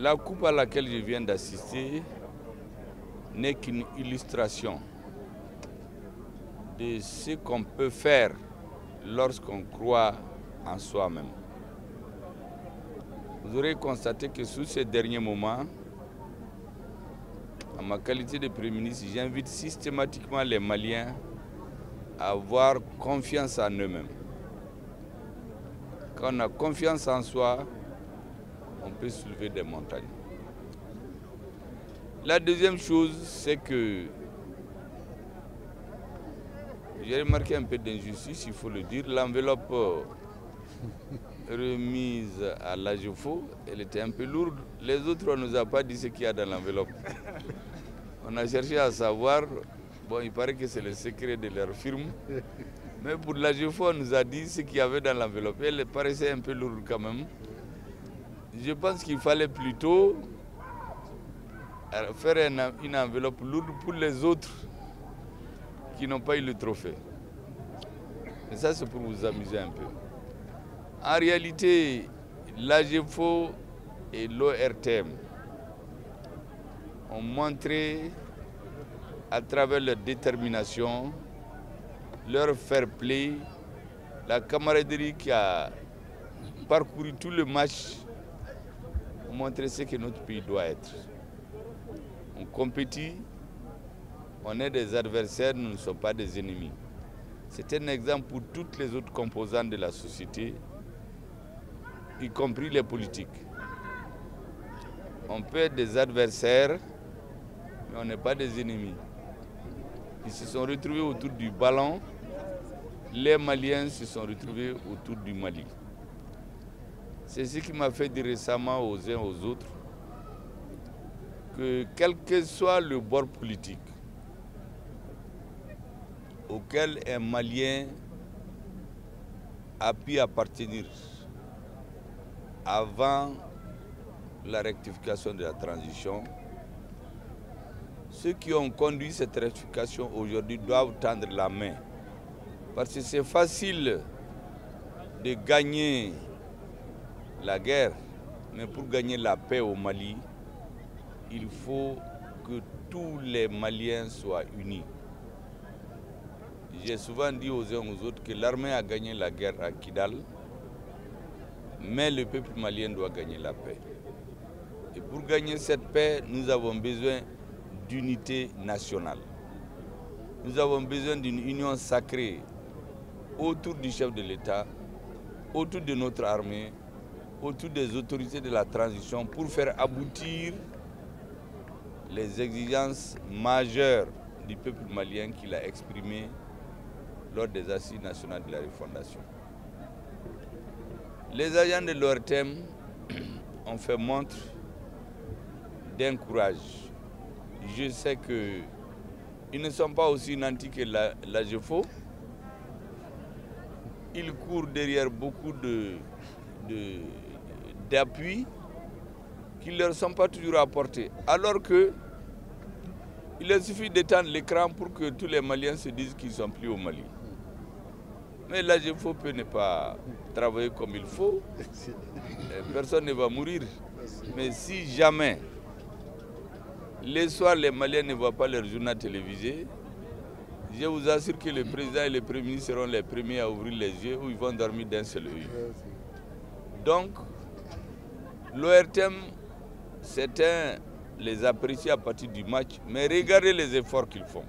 La coupe à laquelle je viens d'assister n'est qu'une illustration de ce qu'on peut faire lorsqu'on croit en soi-même. Vous aurez constaté que sous ces derniers moments, en ma qualité de Premier ministre, j'invite systématiquement les Maliens à avoir confiance en eux-mêmes. Quand on a confiance en soi, on peut soulever des montagnes. La deuxième chose, c'est que j'ai remarqué un peu d'injustice, il faut le dire. L'enveloppe remise à l'AGEFO, elle était un peu lourde. Les autres, on ne nous a pas dit ce qu'il y a dans l'enveloppe. On a cherché à savoir, bon, il paraît que c'est le secret de leur firme. Mais pour l'AGEFO, on nous a dit ce qu'il y avait dans l'enveloppe. Elle paraissait un peu lourde quand même. Je pense qu'il fallait plutôt faire une enveloppe lourde pour les autres qui n'ont pas eu le trophée. Mais ça, c'est pour vous amuser un peu. En réalité, l'AGEFO et l'ORTM ont montré à travers leur détermination, leur fair play, la camaraderie qui a parcouru tout le match, ont montré ce que notre pays doit être. On compétit, on est des adversaires, nous ne sommes pas des ennemis. C'est un exemple pour toutes les autres composantes de la société, y compris les politiques. On peut être des adversaires, mais on n'est pas des ennemis. Ils se sont retrouvés autour du ballon, les Maliens se sont retrouvés autour du Mali. C'est ce qui m'a fait dire récemment aux uns aux autres que quel que soit le bord politique auquel un Malien a pu appartenir avant la rectification de la transition, ceux qui ont conduit cette rectification aujourd'hui doivent tendre la main. Parce que c'est facile de gagner la guerre, mais pour gagner la paix au Mali, il faut que tous les Maliens soient unis. J'ai souvent dit aux uns aux autres que l'armée a gagné la guerre à Kidal, mais le peuple malien doit gagner la paix. Et pour gagner cette paix, nous avons besoin d'unité nationale. Nous avons besoin d'une union sacrée autour du chef de l'État, autour de notre armée, autour des autorités de la transition pour faire aboutir les exigences majeures du peuple malien qu'il a exprimées lors des assises nationales de la refondation. Les agents de l'ORTM ont fait montre d'un courage. Je sais qu'ils ne sont pas aussi nantis que l'AGEFO. Ils courent derrière beaucoup d'appuis qui ne leur sont pas toujours apportés. Alors qu'il leur suffit d'éteindre l'écran pour que tous les Maliens se disent qu'ils ne sont plus au Mali. Mais l'AGEFO peut ne pas travailler comme il faut. Personne ne va mourir. Mais si jamais, les soirs, les Maliens ne voient pas leur journal télévisé, je vous assure que le président et le Premier ministre seront les premiers à ouvrir les yeux ou ils vont dormir d'un seul œil. Donc, l'ORTM, certains les apprécient à partir du match, mais regardez les efforts qu'ils font,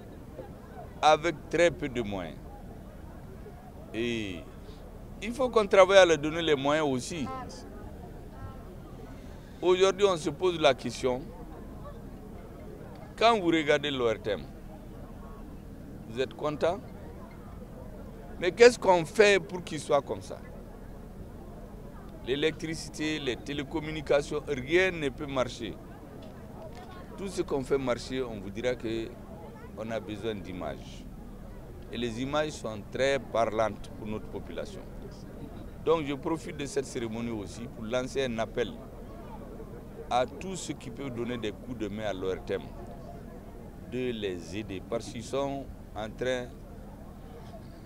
avec très peu de moyens. Et il faut qu'on travaille à leur donner les moyens aussi. Aujourd'hui, on se pose la question, quand vous regardez l'ORTM, vous êtes content? Mais qu'est-ce qu'on fait pour qu'il soit comme ça? L'électricité, les télécommunications, rien ne peut marcher. Tout ce qu'on fait marcher, on vous dira qu'on a besoin d'images. Et les images sont très parlantes pour notre population. Donc je profite de cette cérémonie aussi pour lancer un appel à tous ceux qui peuvent donner des coups de main à l'ORTM de les aider parce qu'ils sont en train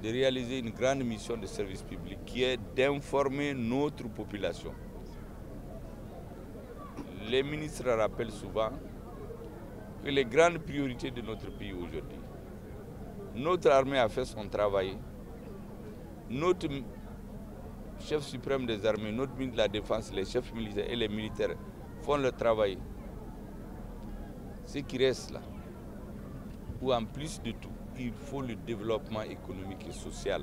de réaliser une grande mission de service public qui est d'informer notre population. les ministres rappellent souvent que les grandes priorités de notre pays aujourd'hui, notre armée a fait son travail, notre chef suprême des armées, notre ministre de la Défense, les chefs militaires et les militaires font le travail. Ce qui reste là, où en plus de tout, il faut le développement économique et social.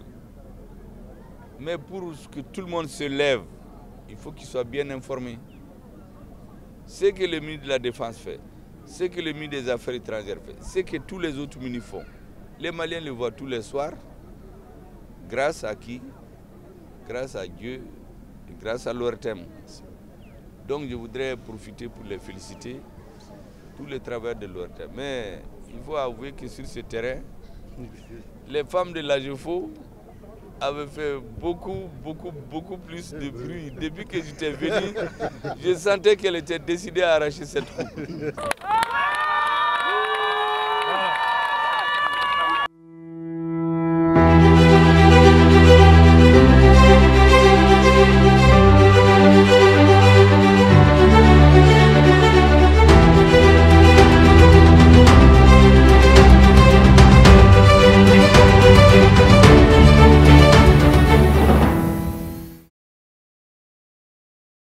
Mais pour que tout le monde se lève, il faut qu'il soit bien informé. Ce que le ministre de la Défense fait, ce que le ministre des Affaires étrangères fait, ce que tous les autres ministres font. Les Maliens le voient tous les soirs. Grâce à qui? Grâce à Dieu et grâce à l'ORTM. Donc je voudrais profiter pour les féliciter, tous les travailleurs de l'ORTM. Mais il faut avouer que sur ce terrain, les femmes de l'AGEFO avaient fait beaucoup plus de bruit. Depuis que j'étais venu, je sentais qu'elle était décidée à arracher cette coupe.